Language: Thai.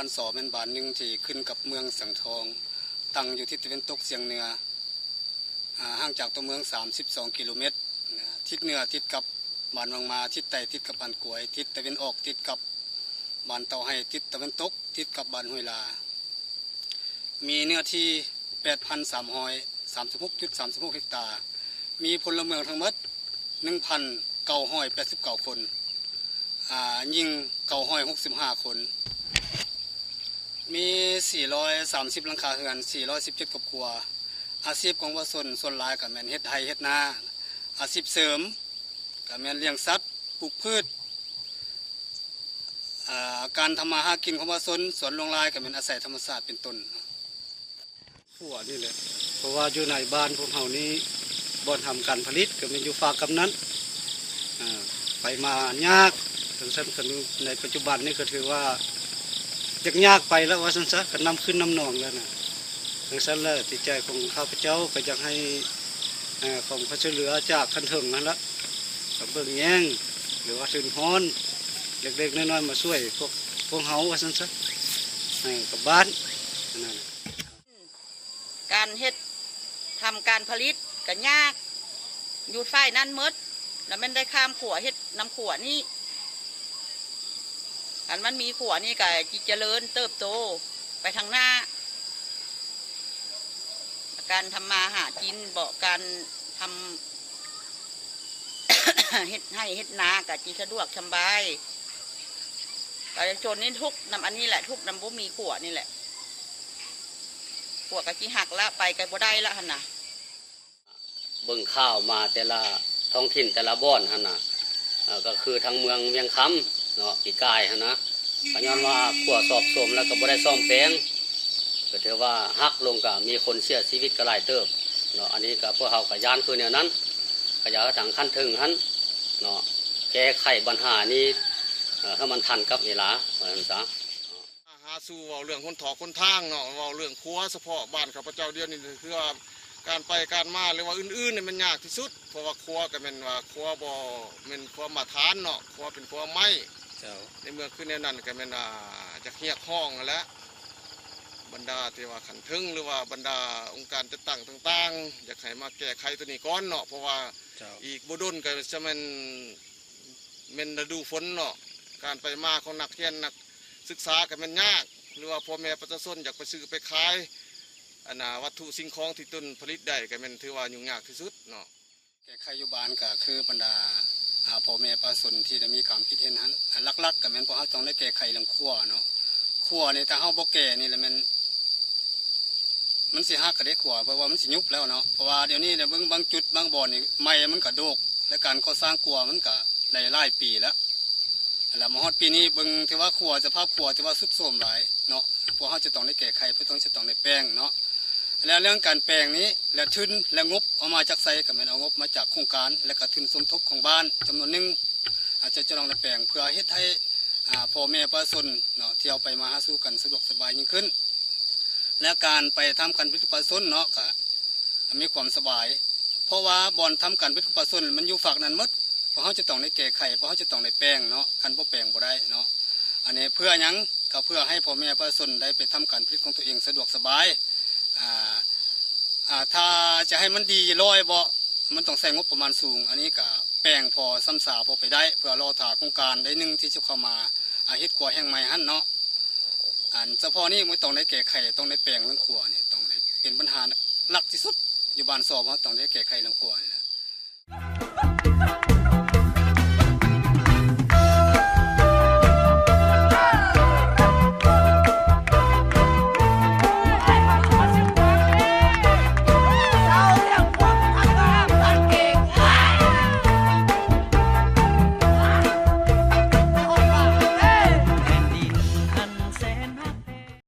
านสอเป็นบ้านหนึ่งที่ขึ้นกับเมืองสังทองตั้งอยู่ทิศตะวันตกเฉียงเหนือห่างจากตัวเมือง32 กิโลเมตรทิศเหนือติดกับบ้านวังมาทิศใต้ติดกับบ้านกวยทิศตะวันออกติดกับบ้านเตาให้ทิศตะวันตกติดกับบ้านห้วยลามีเนื้อที่ 8,336.36 เฮกตาร์มีพลเมืองทั้งหมด 1,989 คนยิง965 คนมี430หลังคาเรือน417ครอบครัวอาชีพของว่าส่วนหลายก็แม่นเฮ็ดไร่เฮ็ดนาอาชีพเสริมก็แม่นเลี้ยงสัตว์ปลูกพืชการทำมาหากินของว่าสวนลงลายก็แม่นอาศัยธรรมชาติเป็นต้นผัวนี่แหละเพราะว่าอยู่ในบ้านพวกเฮานี้บ่อนทำการผลิตก็แม่นอยู่ฝากกำนั้นไปมายากถึงสำคัญในปัจจุบันนี่ก็ถือว่าอยากไปแล้วว่าซั่นซะก็นำขึ้นนำนองแล้วนะดังนั้นแล้วจิตใจของข้าพเจ้าก็อยากให้ของพระช่วยเหลือจากคันถึงนั่นละกับเบิ่งแย่งหรือว่าถึงฮ้อนเล็กๆน้อยๆมาช่วยพวกเฮาว่าซั่นซะกับบ้านนั่นการเฮ็ดทำการผลิตก็ยากอยู่ฝ่ายนั้นหมดแล้วมันได้ข้ามขัวเฮ็ดน้ำขัวนี่อันมันมีขัวนี่ก็เจริญเติบโตไปทางหน้าการทำมาหากินบอกการทำ เฮ็ดให้เฮ็ดนาก็จีสะดวกสบายประชาชนนี่ทุกนำอันนี้แหละทุกนำบ่มีขัวนี่แหละขัวกะจีหักละไปกันบ่ได้ละหั่นน่ะเบิ่งข้าวมาแต่ละท้องถิ่นแต่ละบ้านหั่นน่ะก็คือทางเมืองเวียงคำเนาะปีกายหั่นนะก็ย้อนว่าขัวสอบสมแล้วก็บ่ได้ซ่อมแปลงก็ถือว่าฮักลงก็มีคนเสียชีวิตก็หลายเติบเนาะอันนี้ก็พวกเฮาก็ย่านคือแนวนั้นก็อยากทางขั้นถึงหั่นเนาะแก้ไขปัญหานี้ให้มันทันกับเวลาว่าซั่นซะหาสู่เว้าเรื่องคนถอคนทางเนาะเว้าเรื่องครัวเฉพาะบ้านข้าพเจ้าเดียวนี่คือว่าการไปการมาหรือว่าอื่นๆนี่มันยากที่สุดเพราะว่าครัวก็แม่นว่าครัวบ่แม่นครัวมาทานเนาะครัวเป็นครัวไม้ในเมืองคือแนวนั้นก็แม่นจะเฮียกห้องนั่นแหละบรรดาที่ว่าขันทึงหรือว่าบรรดาองค์การจัดตั้งต่างๆอยากให้มาแก้ไขตัวนี้ก่อนเนาะเพราะว่าอีกบ่ดนก็จะแม่นฤดูฝนเนาะการไปมาของนักเรียนนักศึกษาก็แม่นยากหรือว่าพ่อแม่ประชาชนอยากไปซื้อไปขายวัตถุสิ่งของที่ตนผลิตได้ก็แม่นถือว่ายุ่งยากที่สุดเนาะแก้ไขอยู่บ้านก็คือบรรดาพ่อแม่ประชาชนที่ได้มีความคิดเห็นนั้นหลักๆก็แม่นเพราะเฮาต้องได้แก้ไขเรื่องครัวเนาะครัวนี่ถ้าเฮาบ่แก้นี่แหละมันสิหักก็ได้ครัวเพราะว่ามันสิยุบแล้วเนาะเพราะว่าเดี๋ยวนี้เนี่ยบางจุดบางบ่อนนี่ไม้มันก็โดกและการก่อสร้างครัวมันก็ได้หลายปีแล้วมาฮอดปีนี้เบิ่งที่ว่าครัวสภาพครัวที่ว่าสุดโทรมหลายเนาะพวกเฮาจะต้องได้แก้ไขเพื่อจะต้องได้แปลงเนาะแล้วเรื่องการแปลงนี้และทุนและงบเอามาจากไสก็แม่นเอางบมาจากโครงการและก็ทุนสมทบของบ้านจำนวนหนึ่งอาจจะลองได้แปลงเพื่อเฮ็ดให้พ่อแม่ประชาชนเนาะเที่ยวไปมาหาสู่กันสะดวกสบายยิ่งขึ้นและการไปทำการผลิตประชาชนเนาะก็มีความสบายเพราะว่าบ่อนทำการผลิตประชาชนมันอยู่ฝั่งนั้นหมดเพราะเขาจะต้องได้แก้ไขเพราะเขาจะต้องได้แปลงเนาะคันบ่แปลงบ่ได้เนาะอันนี้เพื่อหยังก็เพื่อให้พ่อแม่ประชาชนได้ไปทำการผลิตของตัวเองสะดวกสบายถ้าจะให้มันดีร้อยบ่มันต้องใช้งบประมาณสูงอันนี้ก็แปลงพอซ้ำสาพอไปได้เพื่อรอถ่าโครงการได้หนึ่งที่จะเข้ามาเฮ็ดครัวแห่งใหม่หั่นเนาะเฉพาะนี้ไม่ต้องได้แก้ไขต้องได้แปลงเรื่องครัวนี่ต้องได้เป็นปัญหาหลักที่สุดอยู่บ้านสอบเขาต้องได้แก้ไขเรื่องครัวนี่